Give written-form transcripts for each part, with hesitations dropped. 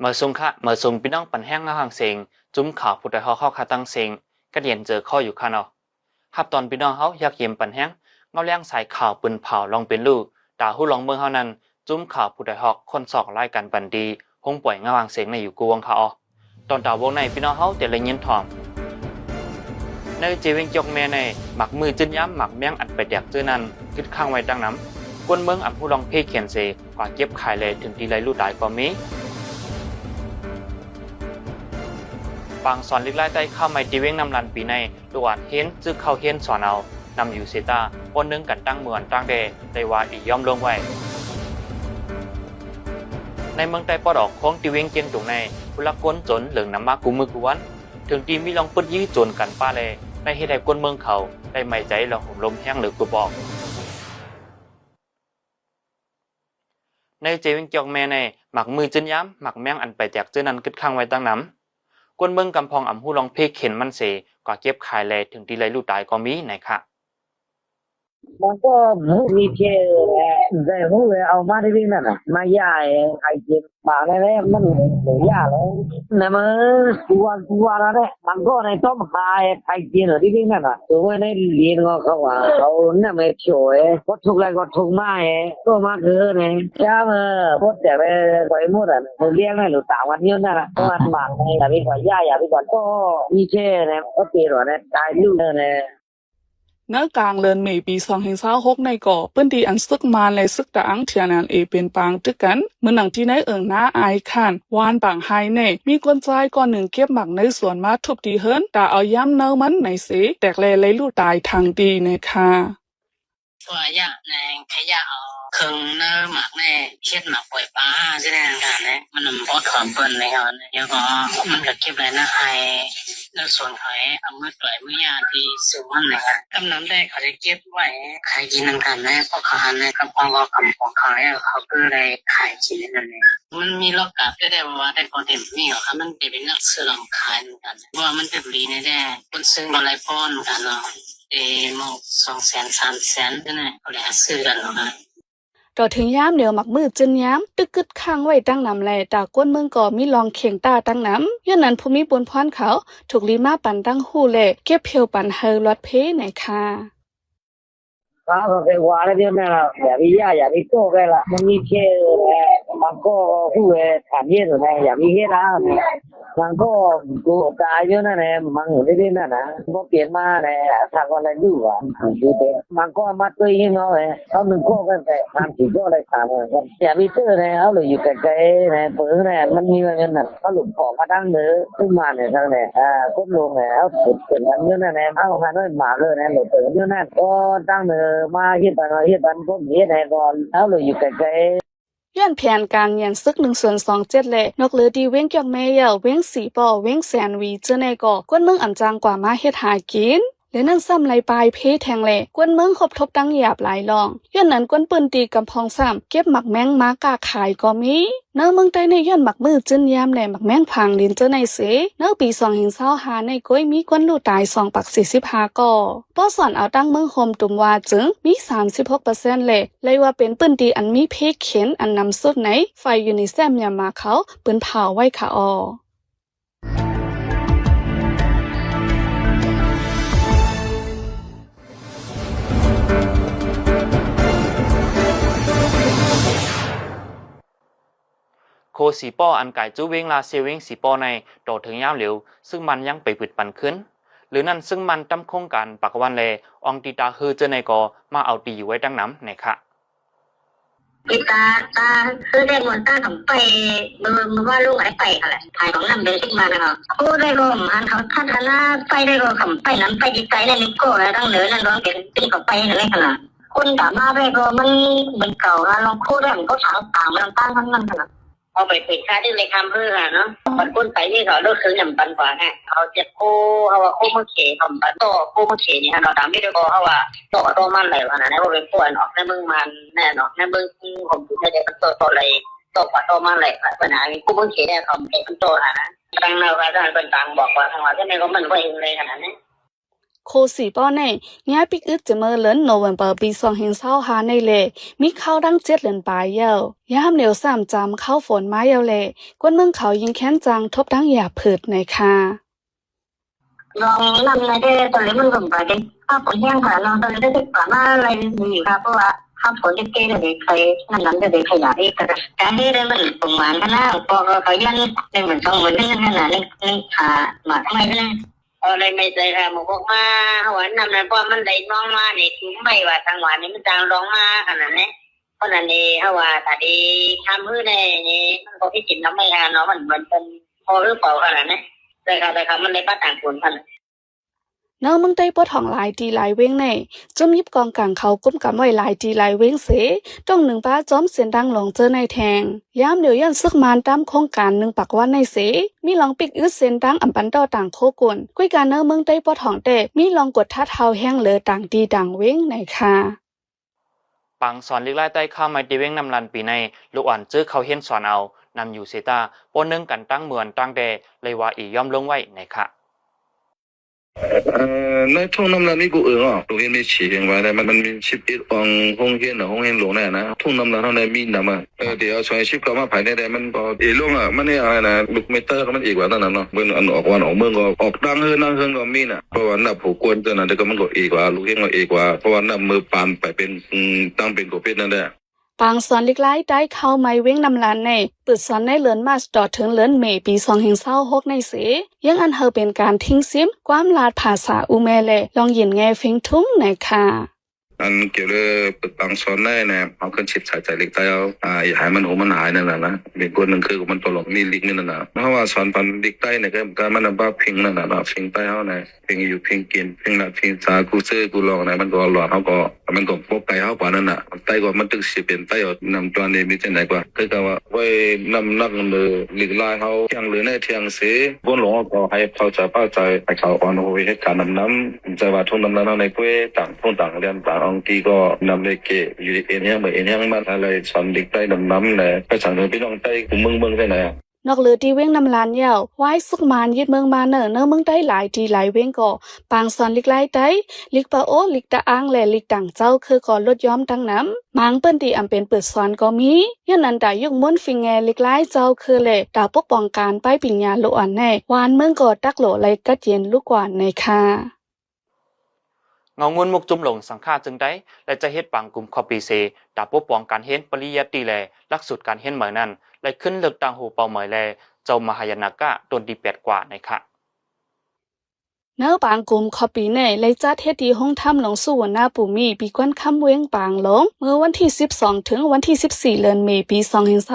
เมื่อซุงค่ะเมื่อซุงพี่น้องปันแห้งห่างเสียงจุ้มข่าวผู้ใดเข้าคาตั้งเสียงก็เรียนเจอข้ออยู่ค่ะเนาะฮับตอนพี่น้องเขาอยากเยี่ยมปันแห้งเงาเลี้ยงสายข่าวปืนเผาลองเป็นลูกตาหู้ลองเมืองเฮานั้นจุ้มข่าวผู้ใดฮอกคนสอกไล่กันปันดีคงปล่อยเงาห่างเสียงในอยู่กวงค่ะอ๋อตอนดาววงในพี่น้องเขาแต่ละยินถ่อมในเจวิงจกแม่ในหมักมือจิ้นย้ำหมักแมงอัดไปแดกเจอนั้นคิดข้างไว้ดังน้ำกวนเมืองอับผู้ลองเพ่เขียนเสกว่าเก็บขายเลยถึงทีไรลู่ตายก็มีบางสอนลิกไล่ใต้เข้าไม่ตีเว้งนำลันปีในตรวจเห็นจึกเข้าเห็นสอนเอานำอยู่เซตาปนนึงกันตั้งเหมือนตั้งเดได้ว่าอีย่อมลงไว้ในเมืองใต้ปอดออกของตีเว้งเจียงตุงในผู้ลักก้นจนเหลืองน้ำมากูมือกูวันถึงตีมีลองปึดยี่จนกันป้าเลยในเหตุใดก้นเมืองเขาได้ไม่ใจเราห่มลมแห้งหรือกูบอกในเจวิงจอกแม่ในหมักมือจนย้ำหมักแมงอันไปแจกเจนั้นกึดข้างไว้ตั้งน้ำกวนเมืองกำพองอ่ำหูลองเพกเข็นมันเสกว่าเก็บขายแลถึงที่ไรลู่ตายก็มีไหนค่ะมันก็มีเชื่อแต่หูเอามาได้วิ่งนั่นน่ะมาย่าไข่เจ็บปากอะไรมันย่าแล้วนะมันกลัวแล้วเนี่ยมันก็ในต้มคายไข่เจ็บหรือที่วิ่งนั่นน่ะตัวในเรียนก็เขาว่าเขาเนี่ยไม่ช่วยก็ทุกอะไรก็ทุกมาก็มาคือเนี่ยจ้าพดแต่ไปไปหมดอ่ะเรียกให้หรือต่างวันนี้นั่นน่ะก็มันบางในอย่าไปก่อนย่าอย่าไปก่อนก็มีเชื่อเนี่ยก็เปลี่ยนว่าเนี่ยตายลูกเนี่ยเนื้อกลางเลือนเมปี2026ในก่อเปิ้นดีอันซึกมาและซึกต่างเทียนันเป็นปางตึกกันเมื่อหนังที่ในหน้าอายคันวานปางไฮเน่มีคนใจก่อนหนึ่งเก็บหมักในสวนมาทุบดีเฮิรนแต่เอาย้ำเนื้อมันในสีแตกเลยลู่ตายทางดีนะคะตัวยะในขยะเอาเครื่องเนื้อหมักในเช็ดหมักปล่อยปลาใช่ไหมกันเนี่ยมันพอถอนเปิ้นเลยครับแล้วก็มันก็เก็บเลยนะไอในส่วนของเอามือต่อยมือยาที่สูงมันนะครับกำน้ำได้เขาจะเก็บไว้ขายกินต่างๆนะเพราะเขาหันในกระป๋องก็กำของเขาเขาก็เลยขายกินนั่นเองมันมีล็อกกลับได้ว่าแต่ก่อนเต็มนี่เหรอครับมันเป็นนักซื้อลำขายกันว่ามันเป็นลีในแน่คนซื้อมาหลายป้อนกันเนาะหมด200,000 300,000นั่นแหละเขาเลยซื้อกันเนาะต่อถึงย้ำเดี๋ยวหมักมือจึนย้ำตึกกึดข้างไว้ตั้งนำแลตาก้นเมืองก่อมีลองเข่งตาตั้งน้ำย้อนนั้นภูมิบนพรเขาถูกลีมาปั่นตั้งหู่เล่เก็บเพียวปั่นเฮรถเพไหนค่ะก็ไปว่าอะไรเดียวนั่นแหละอย่าไปย่าอย่าไปโต้กันละมันมีเชื่อมันก็หูถามเยอะเลยอย่าไปเฮ็ดนะมันก็กูตายเยอะนั่นแหละมันอยู่ได้นั่นนะก็เปลี่ยนมาเนี่ยทางอะไรดูอ่ะคือแต่มันก็มาตัวเองเนาะเขาหนึ่งก็กันแต่ทำสิ่งก็อะไรทำกันอย่าไปเชื่อเนี่ยเขาเลยอยู่ไกลๆเนี่ยเปิดเนี่ยมันมีเงินน่ะเขาหลุดของมาตั้งเนื้อขึ้นมาเนี่ยทางเนี่ยก้มลงเนี่ยเขาสุดเป็นเงินนั่นแหละเขาหาเงินมาเลยเนี่ยหลุดเปิดเงินนั่นก็ตั้งเนื้อมาเฮ็ดบันก็เฮ็ดให้ก่อนเขาเลยอยู่ไกลๆย้อนแผนการเรียนซึก1/27และนกเลือดีเว้งเกี่ยวแม่เยาเว้งสีปอเว้งแสนวีเจอในก่อกวนเมืองอ่ำจางกว่ามาเฮ็ดหากินและนั่งซ้ำไหลปลายเพแทงแหล่กวนเมืองครบทบตั้งหยาบหลายรองย้อนนั้นกวนปืนตีกำพองซ้ำเก็บหมักแมงมากาขายก็มีเนื้อเมืองใต้ในย้อนหมักมือจึนยามแหล่หมักแมงพังดินเจอในเสเนื้อปี2025ในก้อยมีกวนลู่ตาย245ก่อป้อสอนเอาตั้งเมืองโฮมตุ่มว่าจึงมี 36% เลยว่าเป็นปืนตีอันมีเพกเข็นอันนำสุดไหนไฟยูนิแซมยามาเขาปืนเผาไว้ค่ะออโคสีป้ออันไก่จู้เวงลาเซเวงสีป้อในโตถึงยามเหลียวซึ่งมันยังไปปิดปันขึ้นหรือนั่นซึ่งมันจำโครงการปักวันเลองตีตาฮือเจอในกอมาเอาตีอยู่ไว้ตั้งน้ำไหนค่ะปีตาคือได้หมดตาของไปมือว่าลูกไอ้ไปอะไรถ่ายของนำเดินขึ้นมานะครับกูได้ก็มันเขาท่านนะไปได้ก็ขำไปน้ำไปจิตใจนั่นนี่ก็ตั้งเหนือนั่นร้องเป็นปีของไปอะไรขนาดคนด่ามาได้ก็มันเป็นเก่าลองคู่ได้มันก็ถามต่างมันตั้งทั้งนั้นขนาดเอาไปปิดค่าที่ในคำเพื่อเนาะมันคนไปนี่เขาเลิกซื้อหนึ่งปันกว่าไงเขาจะคู่เขาว่าคู่มือเขยทำปันโตคู่มือเขยเนี่ยเราตามไม่ได้ก็เขาว่าโตมันเลยว่านะว่าเป็นผู้อันออกในมึงมันแน่นอนในมึงผมถึงได้เป็นโตเลยโตกว่าโตมันเลยปัญหาคู่มือเขยเนี่ยเขาเป็นโตนะตั้งแนวการเป็นต่างบอกว่าทางว่าที่นี่ก็มันก็เองเลยขนาดนี้ โคสีป้อในย้ายปิกอึดจะเมื่อเลินโนเวมเบอร์ปี2025ในเลมีเข้าดัง7เดือนปลายเยาวยามเหนียว3จำเข้าฝนมาเยาเลกวนเมืองเขายิงแค้นจังทบดังหยาผืดในค่ะลองนำในได้ตอนนี้มันก็ไปได้ถ้าฝนแห้งค่ะลองตอนนี้ได้กว่ามาอะไรอยู่ค่ะเพราะว่าถ้าฝนจะเกลี่ยเลยใครนั่นจะได้ขยายอีกแต่การที่ได้มันประมาณกันนะพอเขายันได้เหมือน2 วันนึงขนาดนี้มาทำไมเนี่ยอะไรไม่ใจค่ะหมกมาหัวนำนั้นเพราะมันได้น้องมาเนี่ยถึงไม่ว่าทางหวานนี่มันจางร้องมาขนาดนี้เพราะนั้นเองเขาว่าแต่ดีทำเพื่อในนี่มันก็พิจิตรน้ำไม่ค่ะเนาะมันเป็นพอหรือเปล่าขนาดนี้แต่ค่ะมันได้ป้าต่างคนกันเนื้อมึงได้ปวดท้องหลายดีหลายเว้งในจุ่มยิบกองกลางเขาก้มกำไว้หลายดีหลายเว้งเสต้องหนึ่งป้าจอมเสียนดังหลงเจอในแทงย้ำเดี๋ยวยันซึกมานตามโครงการ1ปักวันในเสมีลองปิกอึดเสียนดังอัมปันต่อต่างโคกุนคุยการเนื้อมึงได้ปวดท้องแต่มีลองกดท่าเท้าแห้งเหลือต่างดีต่างเว้งในค่ะปังสอนลิกไล่ใต้ข้าวไม่ดีเว้งนำลันปีในลูกอ่อนจื้อเขาเฮียนสอนเอานำอยู่เซตาปนนึงกันตั้งเหมือนตั้งเดเลยว่าอีย่อมลงไว้ในค่ะ那通那么那个啊，都还没起行完的，มันมีชิปอีองห้องเฮียนห้องเฮียนหลงนะทุ่งน้ำนั้นเท่านั้นมีน้ำอ่ะเดี๋ยวช่วยชิปก็มาภายในได้มันก็ลงอ่ะมันเนี่ยอะไรนะลูกเมเตอร์ก็มันอีกว่านั่นน่ะเนาะเมื่ออันออกวันออกเมืองก็ออกดังเฮือนนั่งเฮือนก็มีน่ะเพราะว่านับผูกกวนตัวนั้นก็มันก็อีกว่าลูกเฮียนก็อีกว่าเพราะว่านับมือปานไปเป็นตั้งเป็นกบเป็ดนั่นแหละปางสอนลิกไล่ได้เข้าไม่เว้งนำลานในปิดสอนในเลือนมาสต่อถึงเลือนเมปี2026ในเสยังอันเฮอเป็นการทิ้งซิมความลาดภาษาอุเมเลลองยินแงฟิงทุ่งในค่ะอันเกี่ยวกับปิดบางสอนได้เนี่ยเอาขึ้นชิดสายใจเล็กใต้เอาอย่าให้มันหัวมันหายนั่นแหละนะมีคนหนึ่งคือมันตลกมีลิกนี่นั่นนะเพราะว่าสอนพันลิกใต้เนี่ยก็การมันบ้าพิงนั่นแหละพิงใต้เขาเนี่ยพิงอยู่พิงกินพิงหลับพิงสากูซื้อกูลองเนี่ยมันก็หลอดเขาก็มันก็พกไก่เขากว่านั่นน่ะใต้ก็มันตึกสิเป็นใต้เอานำตัวนี้มีที่ไหนกว่าคือกับว่าไว้นำนักมือลิกไล่เขาเที่ยงหรือในเที่ยงเสียบนหลงก็ให้เข้าใจป้าใจให้เขาอ่อนหัวให้การน้ำใจว่าทุ่งน้ำนั้นในพื้นต่างทุ่งต่างเรียนต่างองค์ก็นำเลเกอยู่เอ็นยังเหมือนเอ็นยังมาอะไรสอนเด็กใต้น้ำเลยไปสั่งเลยพี่น้องใต้กลุ่มเมืองได้ไหนนอกเลือดีเว้งนำลานเยาไว้สุกมานยึดเมืองมาเนอเมืองได้หลายดีหลายเว้งก็ปางสอนลิกไล่ได้ลิกปะโอลิกตะอ้างและลิกต่างเจ้าคือก่อลดย้อมดังน้ำมังเปิ้นดีอำเป็นเปิดสอนก็มียันนันดายุกม้วนฟิงแงลิกไล่เจ้าคือเลยดาวปกป้องการไปปิญญาโลอันแน่วานเมืองก็ตักโหลไลกัดเย็นลูกกว่าในค่ะเงางุนมุกจุ่มหลงสังฆาจึงได้และจะเฮ็ดปังกลุ่มคอปีเซดาปกป้องการเฮ็ดปริยัติแลหลักสูตรการเฮ็ดเหมือนนั้นและขึ้นเลือกตั้งหูเป่าเหมยแลเจ้ามหายนากะต้นดี8กว่าในค่ะเนื้อปางกลุ่มคอปีเน่เลยจัดเฮ็ดดีห้องถ้ำหลงสู่วันหน้าปู่มีปีกวนค่ำเว้งปางหลงเมื่อวันที่12ถึงวันที่14เดือนเมษายนปี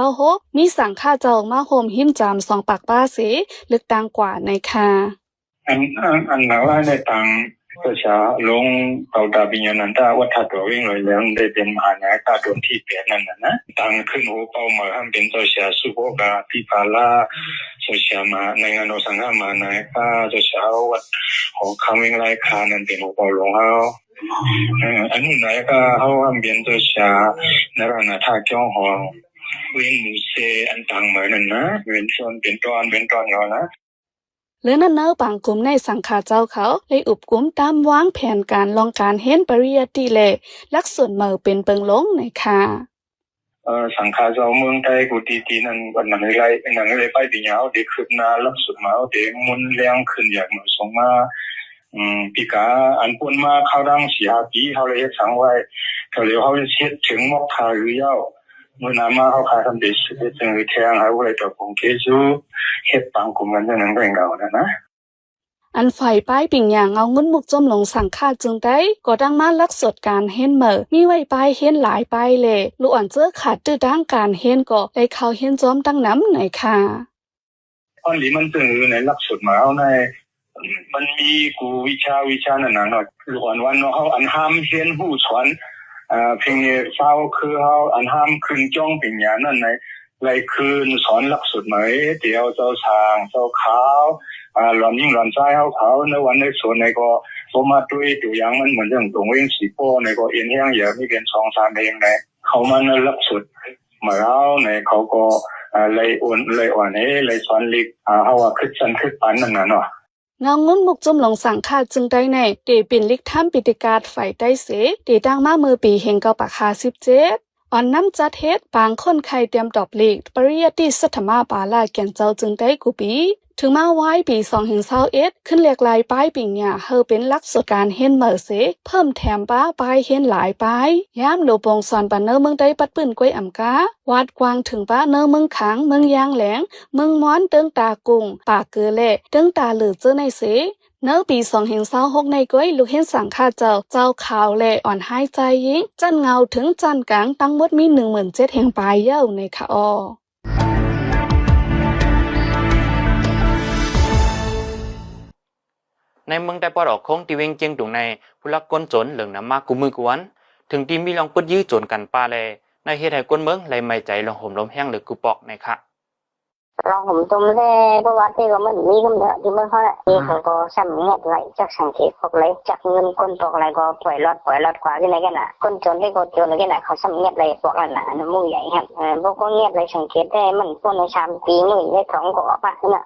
2026มีสังฆาเจ้ามาโฮมหิมจาม2ปากป้าเสเลือกตั้งกว่าในค่ะอันหนาว่าในต่างประชาลงเต่าดาบิญญาณันตาวัฏตัววิ่งเลยแล้วได้เป็นมหานาคาโดนที่เปลี่ยนนั่นนะต่างขึ้นหัวเป้าหมายเป็นเจ้าชายสุโภกาพิพาลาเจ้าชายมาในงานสังฆามานาคาเจ้าชายวัดของคำวิ่งไล่คานั่นเป็นหัวเป้าหลวงเขาอันนี้นายก็เขาเป็นเจ้าชายนรานาท่าจ้องหองวิ่งมูเซอันต่างเหมือนนั่นนะเป็นส่วนเป็นตอนเขานะเลือนั่นเนื้อปางกลุ่มในสังฆาเจ้าเขาเลยอุบกลุ่มตามวางแผนการลองการเห็นปริยัติเลลักษณะเมื่อเป็นเปิงลงในค่ะสังฆาเจ้าเมืองไทยกุฏิที่นั่นวันนั้นเลยไปปีเหงาเด็กขึ้นนาลักษณะเด็กมุนเลี้ยงขึ้นอยากมาส่งมาปีกาอันปุ่นมาเข้าดัง4-5 ปีเขาเลยสั่งไว้เขาเลยเขาเช็ดถึงมอกคาหรือยาวเมื่อนามาเขาคาทำเด็กจึงแทงเขาเลยตัวของเกจูเฮ็ดปังกลุ่มกันนั่นก็เงานะอันไฟป้ายปิ่งอย่างเอางุ้นมุกจมลงสังฆาจึงได้ก็ดังมาลักษณะการเห็นเหมอมีไว้ป้ายเห็นหลายป้ายเลยลูกอ่อนเจอขาดตื้อดังการเห็นก็ได้เขาเห็นจอมตั้งน้ำไหนค่ะอันนี้มันจึงในลักษณะมาเอาในมันมีกูวิชานั่นน่ะเนาะลูกอ่อนวันเขาอันห้ามเห็นผู้สอนเพียงเฝ้าคือเขาอันห้ามคืนจ้องปิญญานั่นในไรคืนสอนหลักสุดไหมเดี๋ยวเจ้าสางเจ้าขาวหลอนยิ่งหลอนใจเขาในวันในส่วนในก็ผมมาด้วยตัวอย่างมันเหมือนอย่างตรงเองสีโป้ในก็เอ็นแห้งเยอะไม่เป็น2-3เองในเขามันหลักสุดมาแล้วในเขาก็เลยอ่อนเลยสอนลิกเขาว่าขึ้นสันขึ้นปันนั่นน่ะเนาะ เงางุ้นมุกจุ่มลงสังคาจึงได้ในเดปินลิกทำปิติการไฟได้เสเดดังมามือปีเฮงเกาปากคา17อ่อนน้ำจัดเฮ็ดบางคนใครเตรียมดอกเล็กปริยัติสัทธมาปาลาแก่นเจ้าจึงได้กูปีถึงมาไว้ปี2021ขึ้นเรียกลายป้ายปิงเนี่ยเฮอเป็นลักษณะการเห็นเหมอเสเพิ่มแถมป้าป้ายเห็นหลายป้ายย้ำโลปงสอนปานเนอเมืองได้ปัดปืนก้วยอ่ำกาวาดกวางถึงป้าเนอเมืองขังเมืองยางแหลงเมืองม้อนเติงตากุงปากเกลือเล่เติงตาเหลือเจอในเสเนื้อปี2026ในก้อยลูกเห็นสังฆาเจ้าขาวแลอ่อนหายใจยิงจันเงาถึงจันกลางตั้งหมดมี17,000แห่งปลายเย้าในค่ะอ้อในเมืองได้ปอดออกของตีเวงเจียงตุงในผู้ลักก้นจนเหลืองน้ำมากกูมือกวนถึงที่มีลองปึดยื้อโจนกันป้าแลในเฮ็ดให้ก้นเมืองเลยไม่ใจลองห่มลมแห้งหรือกูปอกในค่ะ ลองผมตุ้มแร่เพราะว่าที่ก็มันมีกำเนิดที่เมื่อเขาที่เขาก็ซ้ำเงียบไหลจากสังเกตพวกไหลจากเงินคนตกอะไรก็ปล่อยลอดกว่าที่ไหนกันน่ะคนจนที่ก็จนอะไรกันน่ะเขาซ้ำเงียบไหลพวกนั้นน่ะน้ำมูกใหญ่ครับพวกก็เงียบไหลสังเกตได้มันพวกใน3 ปีมื้อได้ท้องก็ออกมาน่ะ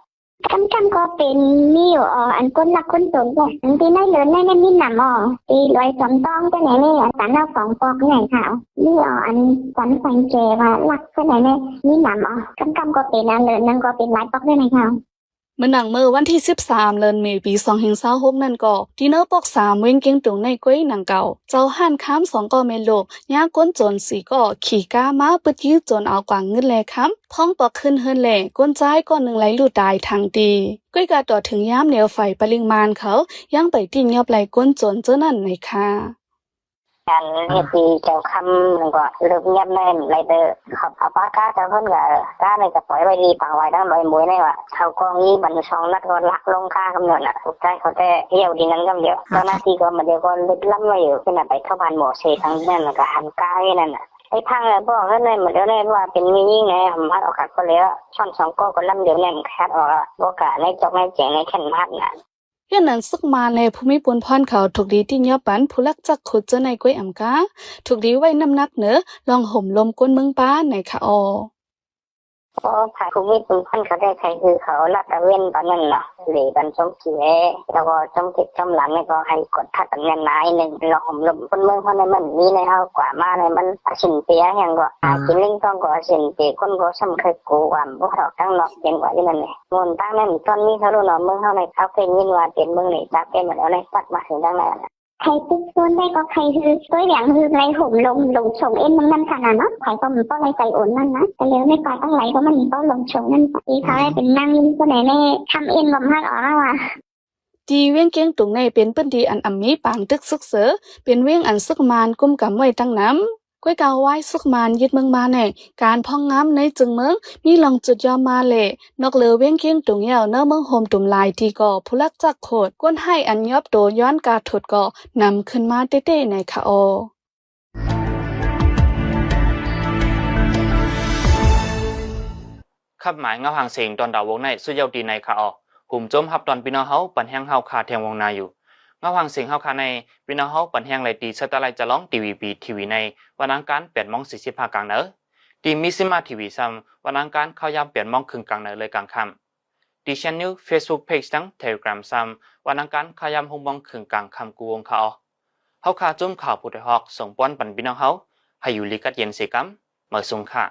กันก็เป็นมีอยู่อันคนรักคนจนก็อันที่ได้เลินได้ไม่มีหนำตีรวยสมต้องก็ไหนไม่อันเอาของปอกไหนขาวนี่อันสันสังเกตว่ารักก็ไหนไม่มีหนำกันก็เป็นอันเลินนั่นก็เป็นหลายปอกได้ไหมขาวเมื่อหนังเมื่อวันที่13เดือนเมษายน2026นั่นก็ดิเนอร์ปอก3เว้งเก่งตรงในก้อยหนังเก่าเจ้าห่านค้ำ2ก็เมโลย่าก้นจน4ก็ขี่ก้ามาปึดยื้อจนเอากว่าเงินแลค้ำพ้องปอกขึ้นเฮินแลก้นใจก็1ไหลลูดตายทางดีก้อยกาต่อถึงย้ำแนวไฟปริมาณเขายังไปติ่งยอบไหลก้นจนเจ้านั่นในค่ะการเฮ็ดดีเจ้าคำมันก็เริ่มเงียบแน่นไรเด้อเขาเอาปากกาเจ้าเพิ่นก็กาในก็ปล่อยไว้ดีปังไว้ทั้งลอยมวยในว่าเขากองนี้บัน2 นัดก็ลักลงค่ากำหนดน่ะถูกใจเขาแต่เหี่ยวดีนั้นก็เดียวเจ้าหน้าที่ก็มาเดียวก็ลึกล้ำไว้อยู่ขนาดไปเข้าบ้านหมอเสทั้งนั้นก็หันกาให้นั่นน่ะไอ้พังแล้วบอกนั่นเลยเหมือนเดี๋ยวนี้ว่าเป็นมียิ่งไงผมพัดออกก็แล้วช่อน2ก็ล้ำเดี๋ยวนี้มันแคดออกแล้วบ่กะในจอกในเจ๋งในแค่นพัดน่ะเรื่องนั้นซึกมาในภูมิปุนพรเขาถูกดีที่ยอปันผู้ลักจักขุดเจอในก้วยอ่ำกาถูกดีไว้น้ำหนักเหนือลองห่มลมก้นเมืองป้าในค่ะอเพราะภายภูมิปุนพรเขาได้ใครคือเขาลัดตะเว้นตอนนั้นเนาะหรือบันสมเกียแล้วก็จมติดจมหลังนี่ก็ให้กดทัดกันแน่นหนาหนึ่งเราห่มลมก้นเมืองเพราะในมันมีในเฮากว่ามาในมันสินเปียอย่างก็กินลิงต้องก็สินเปียคนก็ซ้ำเคยกูว่าพวกเราทั้งนอกเป็นกว่าที่นั่นเลยมนตั้งนั้นตอนนี้เขารู้เนาะเมืองเฮาในเขาเป็นยินว่าเป็นเมืองนี่จักเป็นเหมือนอะไรปัดมาถึงตั้งนั้นใครปุ๊บส่วนได้ก็ใครคือตัวอย่างคือไรห่มลงส่งเอ็นมันนั่นขนาดเนาะใครก็มันก็ไรใจอ่อนนั่นนะแต่แล้วไม่ปลาตั้งไรก็มันก็ลงส่งนั่นตีเขาได้เป็นนั่งก็ไหนแน่ทำเอ็นลมพัดออกแล้วว่ะดีเว้งเก่งตรงในเป็นปื้นดีอันอ่ำมีปางตึกซึกเสือเป็นเว้งอันซึกมานกุมกำไว้ตั้งน้ำก้อยกาวไว้ซึกมานยึดเมืองมาในการพ่องงามในจึงเมืองมีลองจุดยอมมาเละนอกเลือเว้งเก่งตรงเหี่ยวเนื้อเมืองโฮมตุ่มลายทีก่อผู้ลักจักโคดก้นให้อันยอบโตย้อนกาถดก่อนำขึ้นมาเต้ๆในค่ะอขับหมายเงาหางเสียงตอนดาววงในสุดยอดดีในค่ะอหุ่มจมฮับตอนพี่น้องเฮาปันแห้งเฮาคาแทงวงนาอยู่เงาหางเสียงเฮาคาในพี่น้องเฮาปันแห้งไหลตีสตาร์ไลจะร้องทีวีในวันอังคาร8:45กลางเนอตีมิซิมาทีวีซ้ำวันอังคารเข้ายาม8:00นกลางเนอเลยกลางค่ำตีช่องFacebook Page ทั้ง Telegram ซ้ำวันอังคารเข้ายาม6:00 นกลางค่ำกูวงค่ะเฮาคาจุ่มข่าวผู้ใดฮอกส่งป้อนปันพี่น้องเฮาให้อยู่ลิกัดเย็นเสกัมเมื่อสุงค่ะ